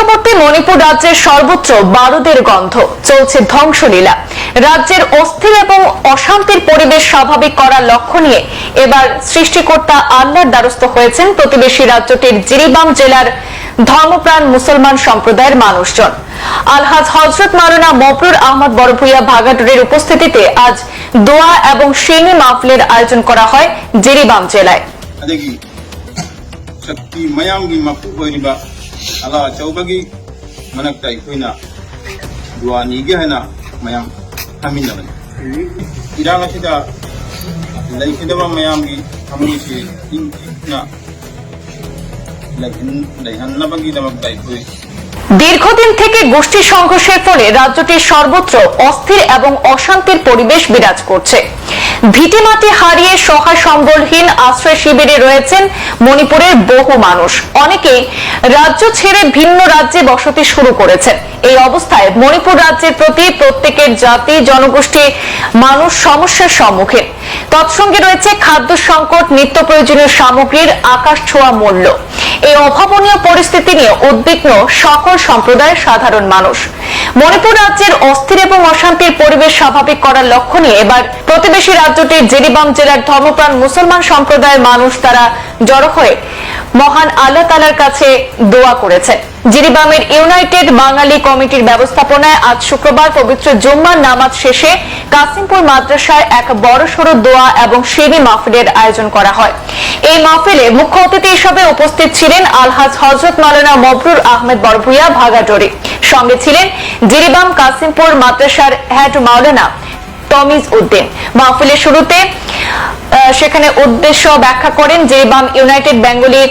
সীমান্তবর্তী মণিপুর রাজ্যের সর্বত্র বারুদের গন্ধ, চলছে ধ্বংসলীলা। রাজ্যের অস্থির এবং অশান্তির পরিবেশ স্বাভাবিক করার লক্ষ্য নিয়ে এবার সৃষ্টিকর্তা আল্লাহর দ্বারস্থ হয়েছেন প্রতিবেশী রাজ্যটির জিরিবাম জেলার ধর্মপ্রাণ মুসলমান সম্প্রদায়ের মানুষজন। আলহাজ হযরত মাওলানা মবরুর আহমদ বড়ভূঁইয়া ভাগাড়ুরের উপস্থিতিতে আজ দোয়া এবং শিরনি মাহফিলের আয়োজন করা হয় জিরিবাম জেলায়। शक्ति मयामगी मपू होइबा अला चौबगी मनकता इकोइना दुआ नीगे हैना मयाम हमिनबन इरागसिदा लैखिदबा मयामगी हमिसी इंना लैहन्नबगी दमकता इकोइ। দীর্ঘদিন থেকে গোষ্ঠী সংঘর্ষের ফলে রাজ্যটির সর্বত্র অস্থির এবং অশান্তির পরিবেশ বিরাজ করছে। ভিটেমাটি হারিয়ে সহায় সম্বলহীন আশ্রয় শিবিরে রয়েছেন মণিপুরের বহু মানুষ। অনেকেই রাজ্য ছেড়ে ভিন্ন রাজ্যে বসতি শুরু করেছেন। এই অবস্থায় মণিপুর রাজ্যের প্রতি প্রত্যেকের জাতি জনগোষ্ঠী মানুষ সমস্যার সম্মুখীন। তৎসঙ্গে রয়েছে খাদ্য সংকট, নিত্য প্রয়োজনীয় সামগ্রীর আকাশ ছোঁয়া মূল্য। এই অভাবনীয় পরিস্থিতি নিয়ে উদ্বিগ্ন সকল সম্প্রদায়ের সাধারণ মানুষ। মণিপুর রাজ্যের অস্থির এবং অশান্তির পরিবেশ স্বাভাবিক করার লক্ষ্য নিয়ে এবার প্রতিবেশী রাজ্যটির জিরিবাম জেলার ধর্মপ্রাণ মুসলমান সম্প্রদায়ের মানুষ তারা জড়ো হয়ে মহান আল্লাহ তাআলার কাছে দোয়া করেছে। জিরিবামের ইউনাইটেড বাঙালি কমিটির ব্যবস্থাপনায় আজ শুক্রবার পবিত্র জুম্মার নামাজ শেষে কাসিমপুর মাদ্রাসায় এক বড়সড় দোয়া এবং শিরনি মাহফিলের আয়োজন করা হয়। এই মাহফিলে মুখ্য অতিথি হিসেবে উপস্থিত ছিলেন আলহাজ হযরত মাওলানা মবরুর আহমদ বড়ভূঁইয়া ভাগাড়ুরি। সঙ্গে ছিলেন জিরিবাম কাসিমপুর মাদ্রাসার হেড মাওলানা তমিজ উদ্দিন। মাহফিলের শুরুতে সেখানে উদ্দেশ্য ব্যাখ্যা করেন জিরিবাম ইউনাইটেড বেঙ্গলি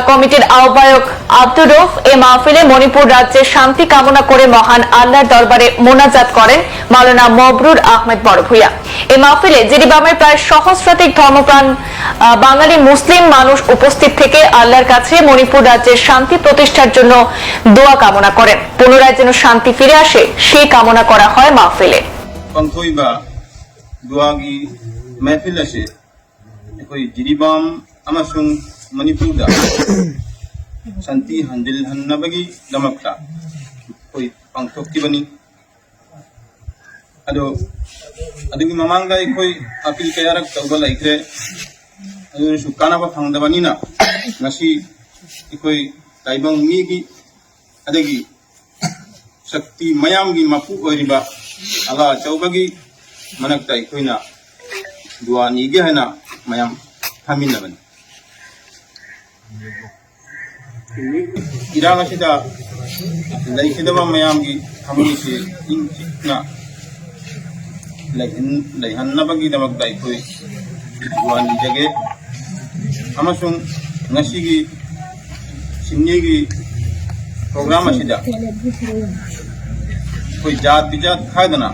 কমিটির আহ্বায়ক আব্দুর রউফ। এই মাহফিলে মণিপুর রাজ্যের শান্তি কামনা করে মহান আল্লাহর দরবারে মোনাজাত করেন মাওলানা মবরুর আহমদ বড়ভূঁইয়া। এই মাহফিলে জিরিবামের প্রায় সহস্রাধিক ধর্মপ্রাণ বাঙালি মুসলিম মানুষ উপস্থিত থেকে আল্লাহর কাছে মণিপুর রাজ্যের শান্তি প্রতিষ্ঠার জন্য দোয়া কামনা করেন। পুনরায় যেন শান্তি ফিরে আসে সেই কামনা করা হয় মাহফিলে। पंखोइबा दुआगी महफिल असे कोई जिरिबाम अमसुंग मणिपुरदा शांति हंदिल हन्नबगी दमकता कोई पंखोक्तिबनी अदो अदुगी ममांगा कोई अपील कयारक तौबा लाइक्रे अदु सुकानाबा फंगदबनीना ngasi कोई ताइबंग मीगी अदगी शक्ति मयामगी मपू ओरिबा अला चौबगी मनकता इकोइना दुआ नीगे हैना मयाम हमिनबन इरागसिदा लैखिदबा मयामगी हमिसी इंना लैहन्नबगी दमकता इकोइ दुआ नीजगे अमसुंग ngasiगी सिन्नीगी प्रोग्राम असिदा कोई जात बिजात खादना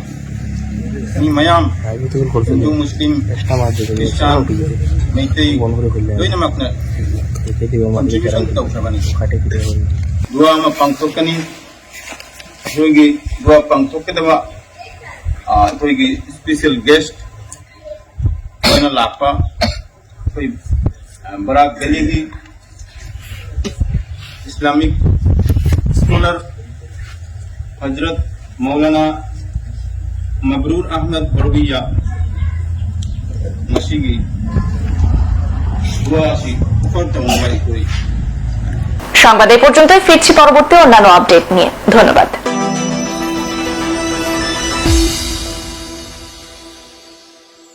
मयाम हिंदू मुस्लिम क्रिश्चियन मैतई लोइनमकना कॉन्ट्रिब्यूशन तौखरबनी दुआ मा पांगथोकनी जोगी दुआ पांगथोकदबा कोई स्पेशल गेस्ट कोइना लापा कोई बराक गली की इस्लामिक स्कॉलर हजरत मौलाना मबरूर अहमद बड़भूँइया मसीगी दुआसी সংবাদ এই পর্যন্তই। ফিরছি পরবর্তী অন্যান্য আপডেট নিয়ে। ধন্যবাদ।